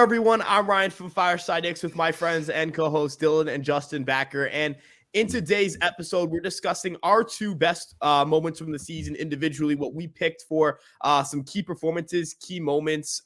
everyone. I'm Ryan from Fireside Knicks with my friends and co-hosts Dylan and Justin Backer. And in today's episode, we're discussing our two best moments from the season individually, what we picked for some key performances, key moments.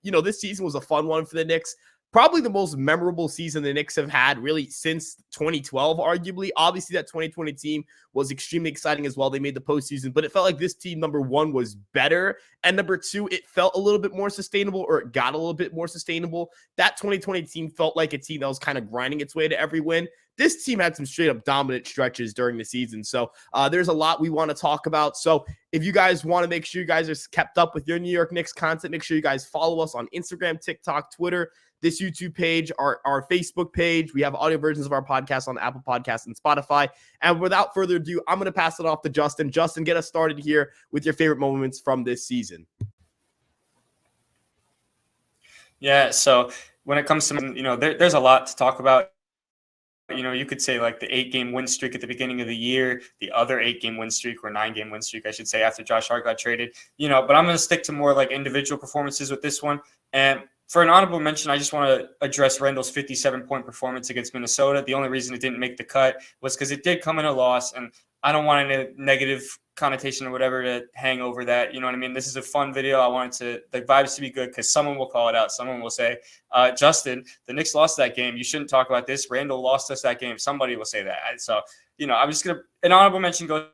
This season was a fun one for the Knicks. Probably the most memorable season the Knicks have had really since 2012, arguably. Obviously, that 2020 team was extremely exciting as well. They made the postseason, but it felt like this team, number one, was better. And number two, it felt a little bit more sustainable, or it got a little bit more sustainable. That 2020 team felt like a team that was kind of grinding its way to every win. This team had some straight up dominant stretches during the season. So there's a lot we want to talk about. So if you guys want to make sure you guys are kept up with your New York Knicks content, make sure you guys follow us on Instagram, TikTok, Twitter, this YouTube page, our Facebook page. We have audio versions of our podcast on Apple Podcasts and Spotify. And without further ado, I'm going to pass it off to Justin. Justin, get us started here with your favorite moments from this season. Yeah, so when it comes to, there's a lot to talk about. You could say like the 8-game win streak at the beginning of the year, the other 8-game win streak or 9-game win streak, I should say, after Josh Hart got traded, but I'm going to stick to more like individual performances with this one. And for an honorable mention, I just want to address Randall's 57-point performance against Minnesota. The only reason it didn't make the cut was because it did come in a loss, and I don't want any negative connotation or whatever to hang over that. You know what I mean? This is a fun video. I want the vibes to be good because someone will call it out. Someone will say, Justin, the Knicks lost that game. You shouldn't talk about this. Randall lost us that game. Somebody will say that. So, I'm just going to – an honorable mention goes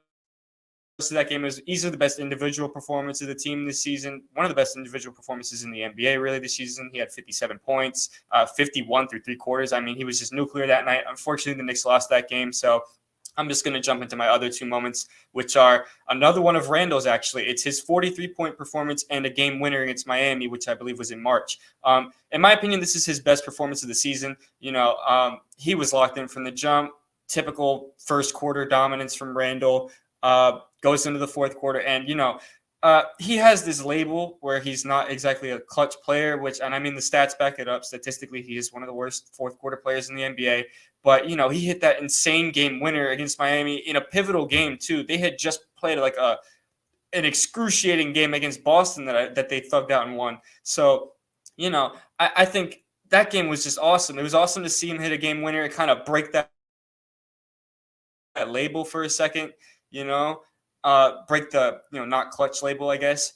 to that game. It was easily the best individual performance of the team this season. One of the best individual performances in the NBA really this season. He had 57 points, 51 through three quarters. I mean, he was just nuclear that night. Unfortunately, the Knicks lost that game. So I'm just going to jump into my other two moments, which are another one of Randall's, actually. It's his 43-point performance and a game winner against Miami, which I believe was in March. In my opinion, this is his best performance of the season. He was locked in from the jump. Typical first quarter dominance from Randall. Goes into the fourth quarter, and he has this label where he's not exactly a clutch player, and I mean the stats back it up. Statistically, he is one of the worst fourth quarter players in the NBA. But he hit that insane game winner against Miami in a pivotal game too. They had just played like an excruciating game against Boston that they thugged out and won. So I think that game was just awesome. It was awesome to see him hit a game winner and kind of break that label for a second. Break the not clutch label, I guess.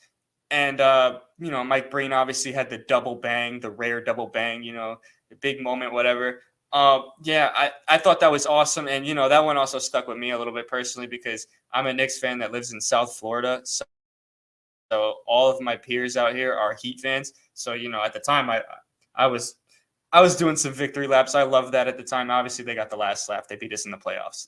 And Mike Breen obviously had the double bang, the rare double bang, the big moment, whatever. I thought that was awesome, and that one also stuck with me a little bit personally because I'm a Knicks fan that lives in South Florida, so all of my peers out here are Heat fans. So at the time I was doing some victory laps. I loved that at the time. Obviously, they got the last laugh. They beat us in the playoffs.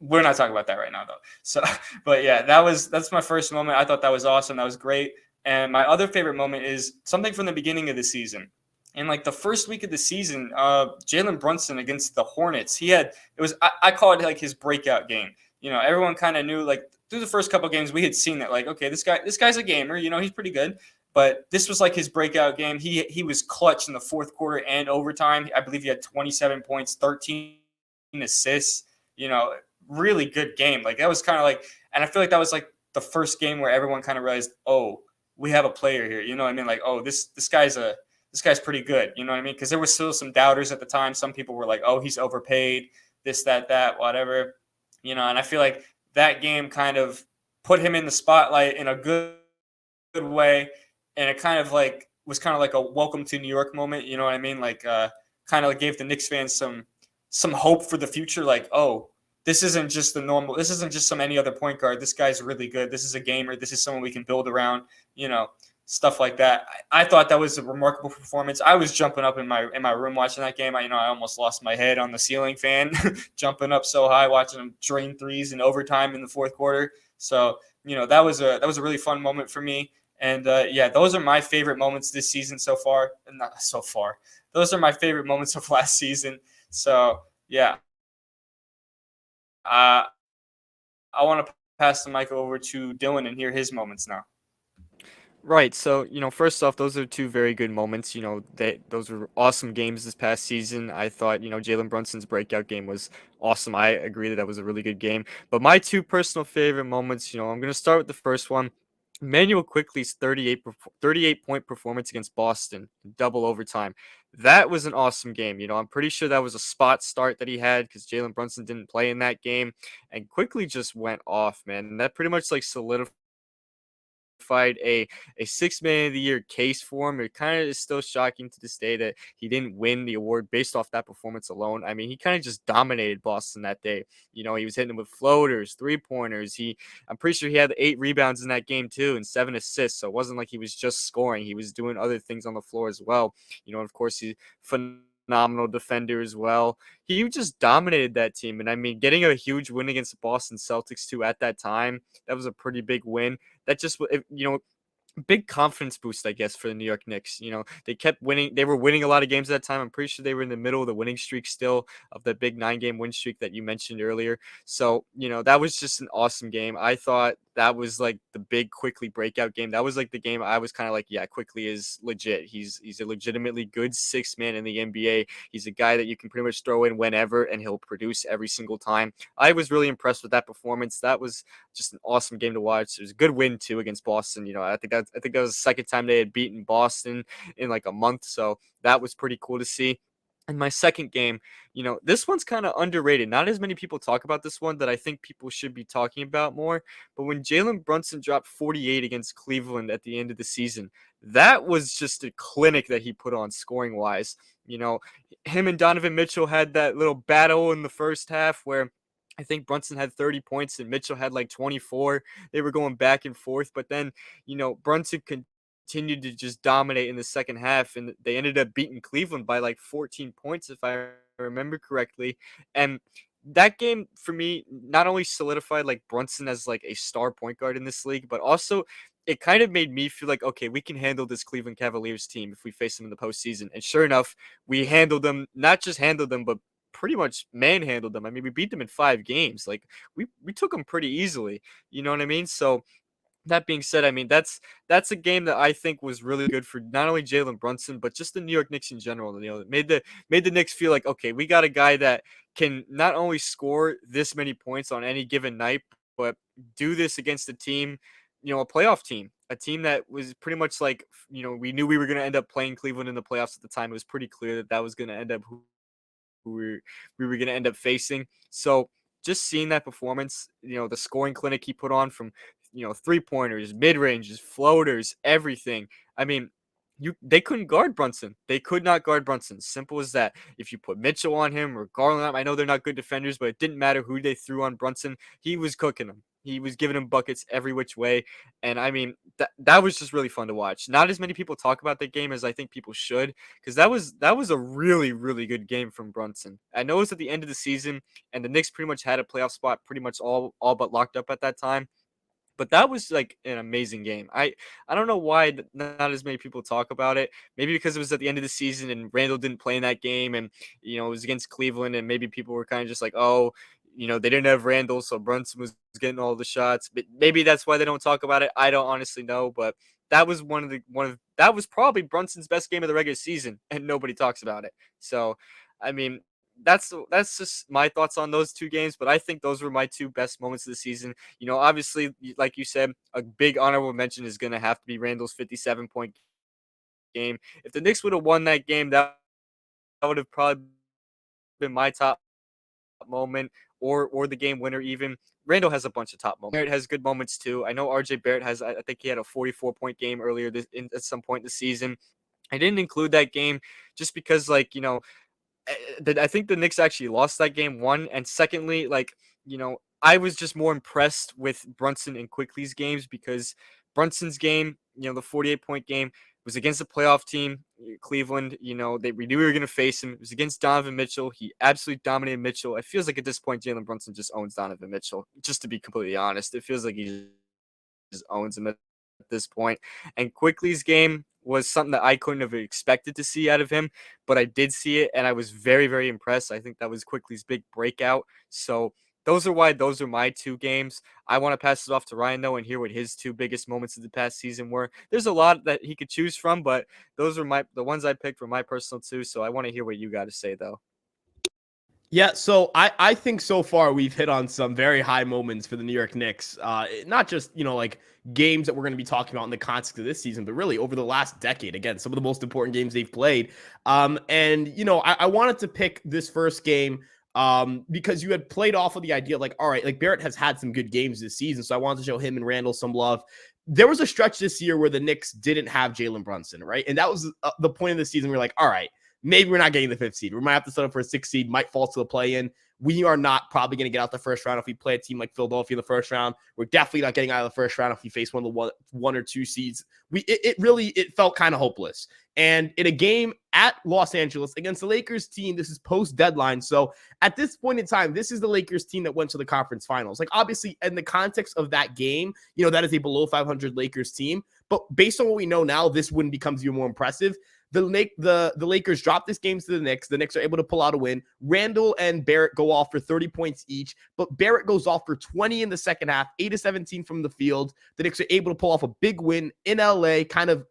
We're not talking about that right now, though. So, but yeah, that's my first moment. I thought that was awesome. That was great. And my other favorite moment is something from the beginning of the season. In like the first week of the season, Jalen Brunson against the Hornets, I call it like his breakout game. Everyone kind of knew like through the first couple of games we had seen that like, okay, this guy's a gamer. He's pretty good. But this was like his breakout game. He was clutch in the fourth quarter and overtime. I believe he had 27 points, 13 assists. Really good game. Like that was kind of like, and I feel like that was like the first game where everyone kind of realized, oh, we have a player here. You know what I mean? Like, oh, this guy's pretty good. You know what I mean? Because there were still some doubters at the time. Some people were like, oh, he's overpaid, this, that, whatever. And I feel like that game kind of put him in the spotlight in a good way. And it kind of like was kind of like a welcome to New York moment. You know what I mean? Like kind of like gave the Knicks fans some hope for the future. Like, oh, this isn't just some any other point guard. This guy's really good. This is a gamer. This is someone we can build around, stuff like that. I thought that was a remarkable performance. I was jumping up in my room watching that game. I almost lost my head on the ceiling fan, jumping up so high, watching him drain threes in overtime in the fourth quarter. So, that was a really fun moment for me. And those are my favorite moments this season so far. Not so far. Those are my favorite moments of last season. So, yeah. I want to pass the mic over to Dylan and hear his moments now. Right. So, first off, those are two very good moments. Those were awesome games this past season. I thought, Jalen Brunson's breakout game was awesome. I agree that was a really good game. But my two personal favorite moments, I'm going to start with the first one. Manuel Quickly's 38-point performance against Boston in double overtime. That was an awesome game. I'm pretty sure that was a spot start that he had because Jalen Brunson didn't play in that game, and Quickly just went off, man. And that pretty much like solidified a six man of the year case for him. It kind of is still shocking to this day that he didn't win the award based off that performance alone. I mean, he kind of just dominated Boston that day. He was hitting them with floaters, 3-pointers. I'm pretty sure he had 8 rebounds in that game too and 7 assists. So it wasn't like he was just scoring. He was doing other things on the floor as well. Of course, he's phenomenal defender as well. He just dominated that team. And I mean, getting a huge win against the Boston Celtics too at that time, that was a pretty big win. That just, big confidence boost, I guess, for the New York Knicks. They kept winning. They were winning a lot of games at that time. I'm pretty sure they were in the middle of the winning streak still of the big 9-game win streak that you mentioned earlier. So, that was just an awesome game. I thought that was like the big Quickly breakout game. That was like the game I was kind of like, yeah, Quickly is legit. He's a legitimately good 6 man in the NBA. He's a guy that you can pretty much throw in whenever and he'll produce every single time. I was really impressed with that performance. That was just an awesome game to watch. It was a good win too against Boston. I think that was the second time they had beaten Boston in like a month, so that was pretty cool to see. And my second game, this one's kind of underrated. Not as many people talk about this one that I think people should be talking about more. But when Jalen Brunson dropped 48 against Cleveland at the end of the season, that was just a clinic that he put on scoring wise. Him and Donovan Mitchell had that little battle in the first half where I think Brunson had 30 points and Mitchell had like 24. They were going back and forth, but then, Brunson continued to just dominate in the second half, and they ended up beating Cleveland by like 14 points, if I remember correctly. And that game for me not only solidified like Brunson as like a star point guard in this league, but also it kind of made me feel like, okay, we can handle this Cleveland Cavaliers team if we face them in the postseason. And sure enough, we handled them, not just handled them, but pretty much manhandled them. I mean, we beat them in 5 games. Like we took them pretty easily. You know what I mean? So that being said, I mean that's a game that I think was really good for not only Jalen Brunson but just the New York Knicks in general. It made the Knicks feel like, okay, we got a guy that can not only score this many points on any given night, but do this against a team, a playoff team, a team that was pretty much like, we knew we were going to end up playing Cleveland in the playoffs at the time. It was pretty clear that that was going to end up who we were going to end up facing. So just seeing that performance, the scoring clinic he put on from, 3-pointers, mid-ranges, floaters, everything. I mean, they couldn't guard Brunson. They could not guard Brunson. Simple as that. If you put Mitchell on him or Garland on him, I know they're not good defenders, but it didn't matter who they threw on Brunson. He was cooking them. He was giving him buckets every which way. And I mean, that was just really fun to watch. Not as many people talk about that game as I think people should, because that was a really, really good game from Brunson. I know it was at the end of the season, and the Knicks pretty much had a playoff spot pretty much all but locked up at that time. But that was like an amazing game. I don't know why not as many people talk about it. Maybe because it was at the end of the season and Randall didn't play in that game, and it was against Cleveland, and maybe people were kind of just like, oh, they didn't have Randall, so Brunson was getting all the shots. But maybe that's why they don't talk about it. I don't honestly know, but that was that was probably Brunson's best game of the regular season, and nobody talks about it. So, I mean, that's just my thoughts on those 2 games, but I think those were my 2 best moments of the season. Obviously, like you said, a big honorable mention is going to have to be Randall's 57-point game. If the Knicks would have won that game, that would have probably been my top moment, or the game winner even. Randall has a bunch of top moments. Barrett has good moments too. I know RJ Barrett has, I think he had a 44-point game earlier at some point in the season. I didn't include that game just because, like, I think the Knicks actually lost that game, one. And secondly, like, I was just more impressed with Brunson and Quickly's games because Brunson's game, the 48-point game, was against a playoff team, Cleveland. We knew we were going to face him. It was against Donovan Mitchell. He absolutely dominated Mitchell. It feels like at this point, Jalen Brunson just owns Donovan Mitchell, just to be completely honest. It feels like he just owns him at this point. And Quickly's game was something that I couldn't have expected to see out of him, but I did see it, and I was very, very impressed. I think that was Quickly's big breakout. So those are my 2 games. I want to pass it off to Ryan, though, and hear what his 2 biggest moments of the past season were. There's a lot that he could choose from, but those are the ones I picked for my personal 2, so I want to hear what you got to say, though. Yeah, so I think so far we've hit on some very high moments for the New York Knicks. Not just, like games that we're going to be talking about in the context of this season, but really over the last decade. Again, some of the most important games they've played. And I wanted to pick this first game because you had played off of the idea like, all right, like Barrett has had some good games this season, so I wanted to show him and Randall some love. There was a stretch this year where the Knicks didn't have Jalen Brunson, right? And that was the point of the season. We're like, all right, maybe we're not getting the 5th seed. We might have to set up for a 6th seed, might fall to the play-in. We are not probably going to get out the first round if we play a team like Philadelphia in the first round. We're definitely not getting out of the first round if we face one of the one or two seeds. It felt kind of hopeless. And in a game at Los Angeles against the Lakers team, this is post-deadline. So at this point in time, this is the Lakers team that went to the conference finals. Like, obviously, in the context of that game, that is a below 500 Lakers team. But based on what we know now, this win becomes even more impressive. The Lakers drop this game to the Knicks. The Knicks are able to pull out a win. Randall and Barrett go off for 30 points each, but Barrett goes off for 20 in the second half, 8 of 17 from the field. The Knicks are able to pull off a big win in LA, kind of,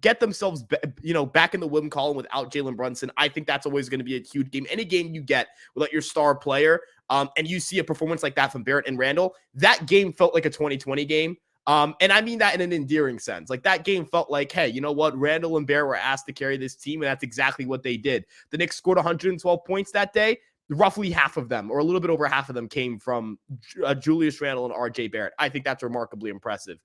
get themselves, back in the win column without Jalen Brunson. I think that's always going to be a huge game. Any game you get without your star player, and you see a performance like that from Barrett and Randall, that game felt like a 2020 game. And I mean that in an endearing sense. Like, that game felt like, hey, you know what? Randall and Bear were asked to carry this team, and that's exactly what they did. The Knicks scored 112 points that day. Roughly half of them, or a little bit over half of them, came from Julius Randle and RJ Barrett. I think that's remarkably impressive.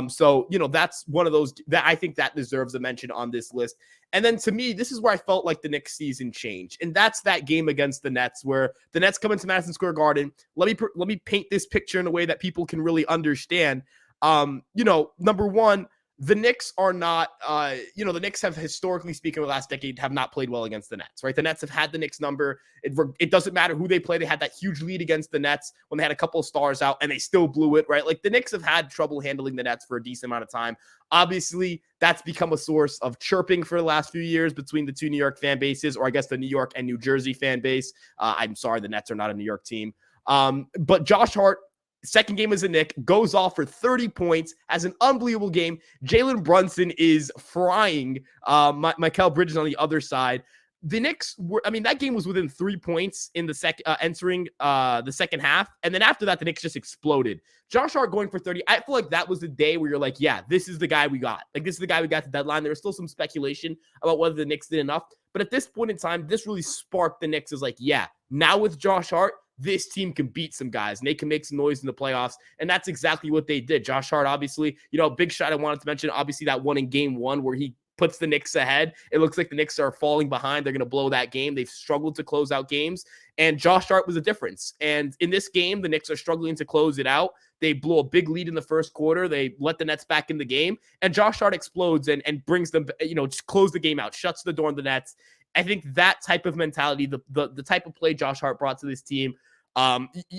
So that's one of those that I think that deserves a mention on this list. And then to me, this is where I felt like the Knicks season changed, and that's that game against the Nets, where the Nets come into Madison Square Garden. Let me paint this picture in a way that people can really understand. Number one, the Knicks are not, the Knicks have, historically speaking, the last decade have not played well against the Nets, right? The Nets have had the Knicks number. It doesn't matter who they play. They had that huge lead against the Nets when they had a couple of stars out, and they still blew it, right? Like, the Knicks have had trouble handling the Nets for a decent amount of time. Obviously, that's become a source of chirping for the last few years between the two New York fan bases, or I guess the New York and New Jersey fan base. I'm sorry, the Nets are not a New York team. But Josh Hart, second game as a Knick, goes off for 30 points, has an unbelievable game. Jalen Brunson is frying Mikal Bridges on the other side. The Knicks that game was within 3 points in the entering the second half. And then after that, the Knicks just exploded. Josh Hart going for 30. I feel like that was the day where you're like, yeah, this is the guy we got. Like, this is the guy we got at the deadline. There was still some speculation about whether the Knicks did enough. But at this point in time, this really sparked the Knicks as like, yeah, now with Josh Hart, this team can beat some guys and they can make some noise in the playoffs. And that's exactly what they did. Josh Hart, obviously, big shot I wanted to mention, obviously, that one in game one where he puts the Knicks ahead. It looks like the Knicks are falling behind. They're going to blow that game. They've struggled to close out games. And Josh Hart was a difference. And in this game, the Knicks are struggling to close it out. They blow a big lead in the first quarter. They let the Nets back in the game. And Josh Hart explodes and brings them, just close the game out, shuts the door on the Nets. I think that type of mentality, the type of play Josh Hart brought to this team,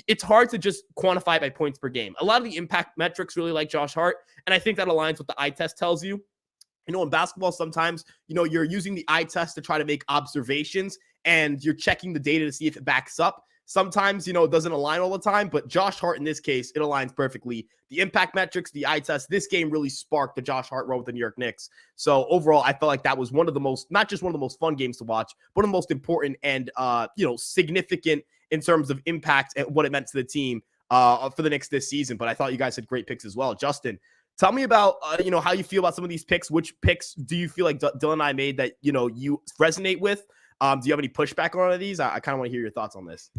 it's hard to just quantify by points per game. A lot of the impact metrics really like Josh Hart, and I think that aligns with the eye test tells you. In basketball, sometimes, you're using the eye test to try to make observations, and you're checking the data to see if it backs up. Sometimes, it doesn't align all the time, but Josh Hart, in this case, it aligns perfectly. The impact metrics, the eye test, this game really sparked the Josh Hart role with the New York Knicks. So overall, I felt like that was one of the most, not just one of the most fun games to watch, but one of the most important and, significant in terms of impact and what it meant to the team for the Knicks this season. But I thought you guys had great picks as well. Justin, tell me about, how you feel about some of these picks. Which picks do you feel like Dylan and I made that, you resonate with? Do you have any pushback on any of these? I kind of want to hear your thoughts on this.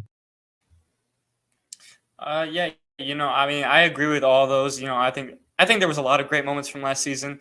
Yeah, I agree with all those. I think there was a lot of great moments from last season.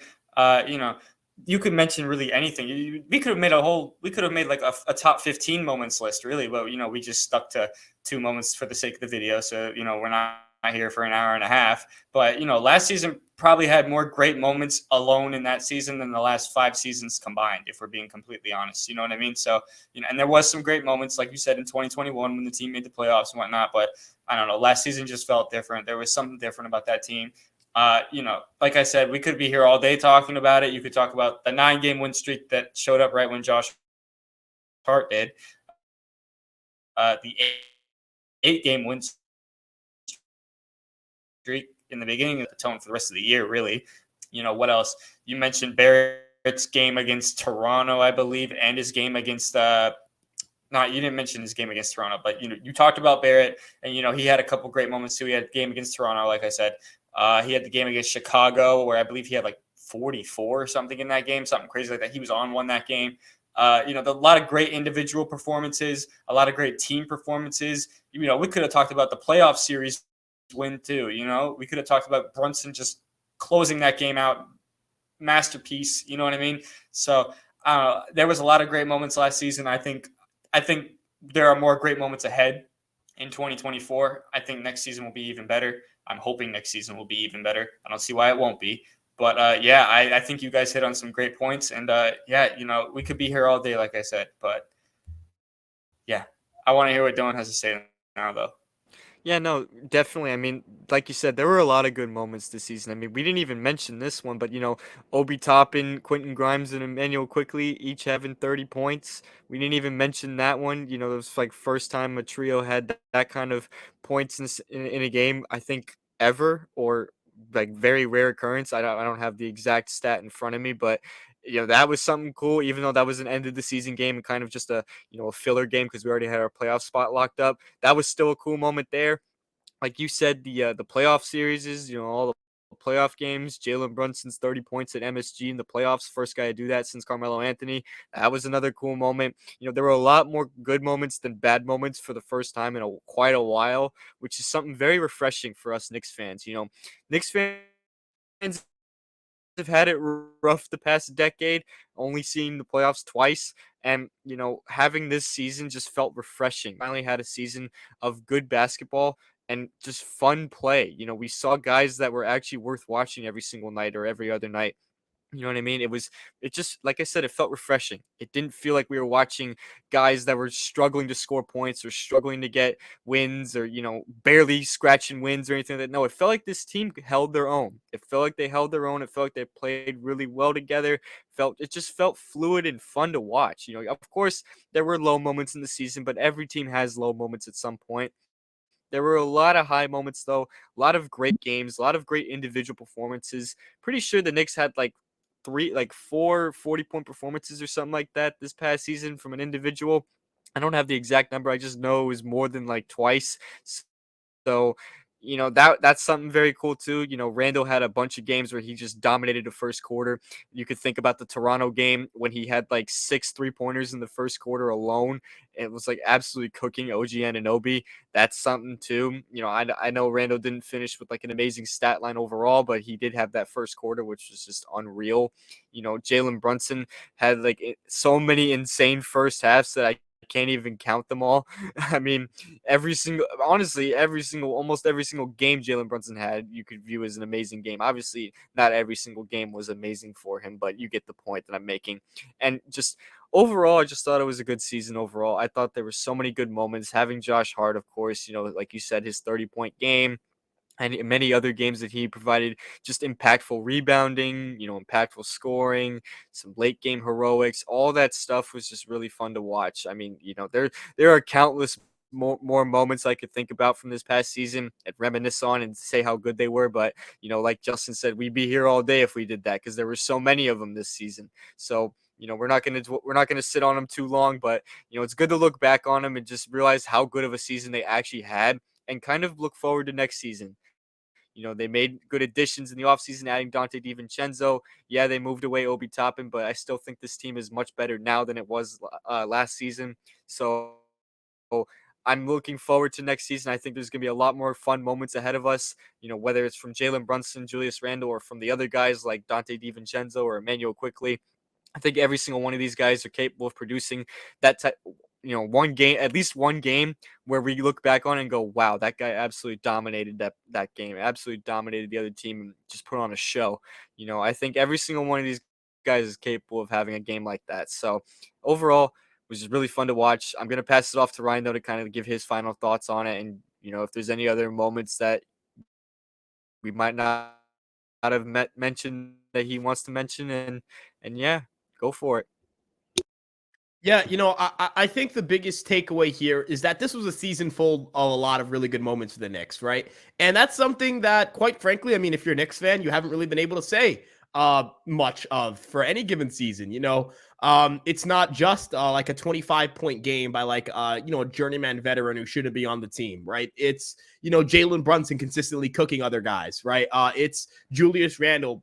You could mention really anything. We could have made like a top 15 moments list, really, but we just stuck to 2 moments for the sake of the video. So we're not here for an hour and a half. But last season probably had more great moments alone in that season than the last 5 seasons combined, if we're being completely honest. You know what I mean? So and there was some great moments, like you said, in 2021 when the team made the playoffs and whatnot. But I don't know, last season just felt different. There was something different about that team. Like I said, we could be here all day talking about it. You could talk about the 9-game win streak that showed up right when Josh Hart did. The 8-game win streak in the beginning of the tone for the rest of the year, really. What else? You mentioned Barrett's game against Toronto, I believe, and his game against not you didn't mention his game against Toronto, but you talked about Barrett, and he had a couple great moments too. He had a game against Toronto, like I said. He had the game against Chicago where I believe he had like 44 or something in that game, something crazy like that. He was on one that game. A lot of great individual performances, a lot of great team performances. We could have talked about the playoff series win too. We could have talked about Brunson just closing that game out, masterpiece. You know what I mean? So there was a lot of great moments last season. I think there are more great moments ahead in 2024. I think next season will be even better. I'm hoping next season will be even better. I don't see why it won't be. But I think you guys hit on some great points. And we could be here all day, like I said. But yeah, I want to hear what Dylan has to say now, though. Yeah, no, definitely. I mean, like you said, there were a lot of good moments this season. I mean, we didn't even mention this one, but Obi Toppin, Quentin Grimes, and Emmanuel Quickly each having 30 points. We didn't even mention that one. It was like first time a trio had that kind of points in a game, I think, ever, or like very rare occurrence. I don't have the exact stat in front of me, but that was something cool, even though that was an end of the season game and kind of just a filler game because we already had our playoff spot locked up. That was still a cool moment there. Like you said, the playoff series is, all the playoff games. Jalen Brunson's 30 points at MSG in the playoffs, first guy to do that since Carmelo Anthony. That was another cool moment. There were a lot more good moments than bad moments for the first time in quite a while, which is something very refreshing for us Knicks fans. Knicks fans have had it rough the past decade, only seeing the playoffs twice. And, having this season just felt refreshing. Finally had a season of good basketball and just fun play. We saw guys that were actually worth watching every single night or every other night. You know what I mean? It just, like I said, it felt refreshing. It didn't feel like we were watching guys that were struggling to score points or struggling to get wins or, barely scratching wins or anything like that. No, it felt like this team held their own. It felt like they held their own. It felt like they played really well together. It just felt fluid and fun to watch. Of course, there were low moments in the season, but every team has low moments at some point. There were a lot of high moments, though. A lot of great games, a lot of great individual performances. Pretty sure the Knicks had four 40-point performances or something like that this past season from an individual. I don't have the exact number. I just know it was more than like twice. So, that's something very cool too. Randall had a bunch of games where he just dominated the first quarter. You could think about the Toronto game when he had like 6 3-pointers in the first quarter alone. It was like absolutely cooking OG Anunoby. That's something too. I know Randall didn't finish with like an amazing stat line overall, but he did have that first quarter, which was just unreal. Jalen Brunson had like so many insane first halves that I can't even count them all. I mean, almost every single game Jalen Brunson had, you could view as an amazing game. Obviously, not every single game was amazing for him, but you get the point that I'm making. And just overall, I just thought it was a good season overall. I thought there were so many good moments. Having Josh Hart, of course, like you said, his 30-point game and many other games that he provided just impactful rebounding, impactful scoring, some late game heroics, all that stuff was just really fun to watch. I mean, there are countless more moments I could think about from this past season and reminisce on and say how good they were. But, like Justin said, we'd be here all day if we did that because there were so many of them this season. So, we're not gonna sit on them too long, but it's good to look back on them and just realize how good of a season they actually had and kind of look forward to next season. They made good additions in the offseason, adding Dante DiVincenzo. Yeah, they moved away Obi Toppin, but I still think this team is much better now than it was last season. So I'm looking forward to next season. I think there's going to be a lot more fun moments ahead of us, whether it's from Jalen Brunson, Julius Randle, or from the other guys like Dante DiVincenzo or Emmanuel Quickly. I think every single one of these guys are capable of producing that type, at least one game where we look back on and go, wow, that guy absolutely dominated that game, absolutely dominated the other team and just put on a show. I think every single one of these guys is capable of having a game like that. So overall, it was just really fun to watch. I'm going to pass it off to Ryan, though, to kind of give his final thoughts on it. And, if there's any other moments that we might not have mentioned that he wants to mention. And yeah, go for it. Yeah, I think the biggest takeaway here is that this was a season full of a lot of really good moments for the Knicks, right? And that's something that, quite frankly, I mean, if you're a Knicks fan, you haven't really been able to say much of for any given season. It's not just like a 25-point game by like a journeyman veteran who shouldn't be on the team, right? It's Jalen Brunson consistently cooking other guys, right? It's Julius Randle.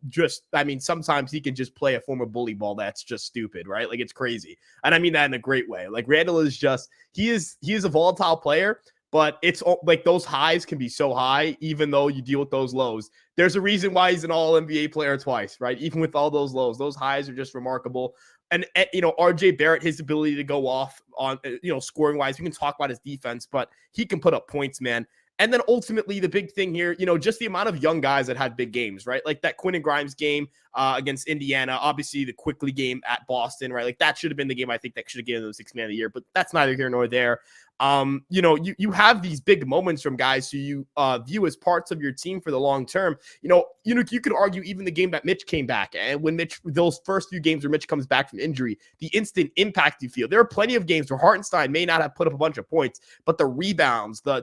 Sometimes he can just play a form of bully ball that's just stupid, right? Like it's crazy, and I mean that in a great way. Like Randle is just he is a volatile player. But it's like those highs can be so high, even though you deal with those lows. There's a reason why he's an all NBA player twice, right? Even with all those lows, those highs are just remarkable. And, RJ Barrett, his ability to go off on, scoring wise, we can talk about his defense, but he can put up points, man. And then ultimately the big thing here, just the amount of young guys that had big games, right? Like that Quentin Grimes game against Indiana, obviously the Quickly game at Boston, right? Like that should have been the game I think that should have given them the 6th man of the year, but that's neither here nor there. You have these big moments from guys who you view as parts of your team for the long term. You could argue even the game that Mitch came back, and when those first few games where Mitch comes back from injury, the instant impact you feel. There are plenty of games where Hartenstein may not have put up a bunch of points, but the rebounds, the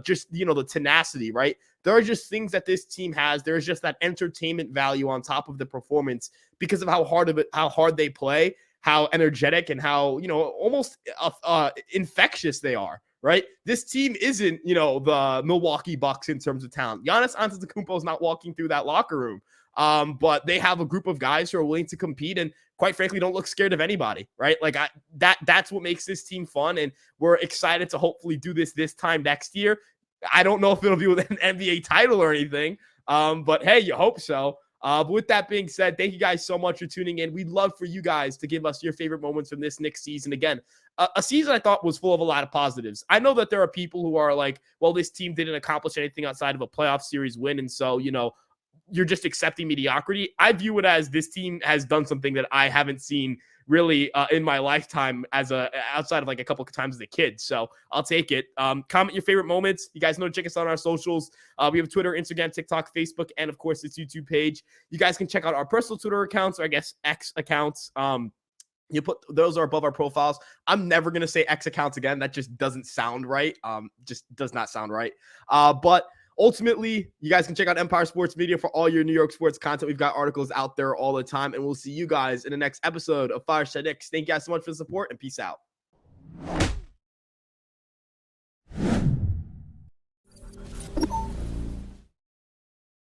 tenacity, right? There are just things that this team has. There's just that entertainment value on top of the performance because of how hard they play, how energetic, and how almost infectious they are. Right, this team isn't the Milwaukee Bucks in terms of talent. Giannis Antetokounmpo is not walking through that locker room, but they have a group of guys who are willing to compete and, quite frankly, don't look scared of anybody. Right, like that's what makes this team fun, and we're excited to hopefully do this time next year. I don't know if it'll be with an NBA title or anything, but hey, you hope so. But with that being said, thank you guys so much for tuning in. We'd love for you guys to give us your favorite moments from this Knicks season. Again, a season I thought was full of a lot of positives. I know that there are people who are like, well, this team didn't accomplish anything outside of a playoff series win, and so, you're just accepting mediocrity. I view it as this team has done something that I haven't seen really in my lifetime outside of like a couple of times as a kid. So I'll take it. Comment your favorite moments. You guys know to check us out on our socials. We have Twitter, Instagram, TikTok, Facebook, and of course this YouTube page. You guys can check out our personal Twitter accounts, or I guess X accounts. You put those are above our profiles. I'm never going to say X accounts again. That just doesn't sound right. Just does not sound right. But ultimately, you guys can check out Empire Sports Media for all your New York sports content. We've got articles out there all the time, and we'll see you guys in the next episode of Fireside Knicks. Thank you guys so much for the support, and peace out.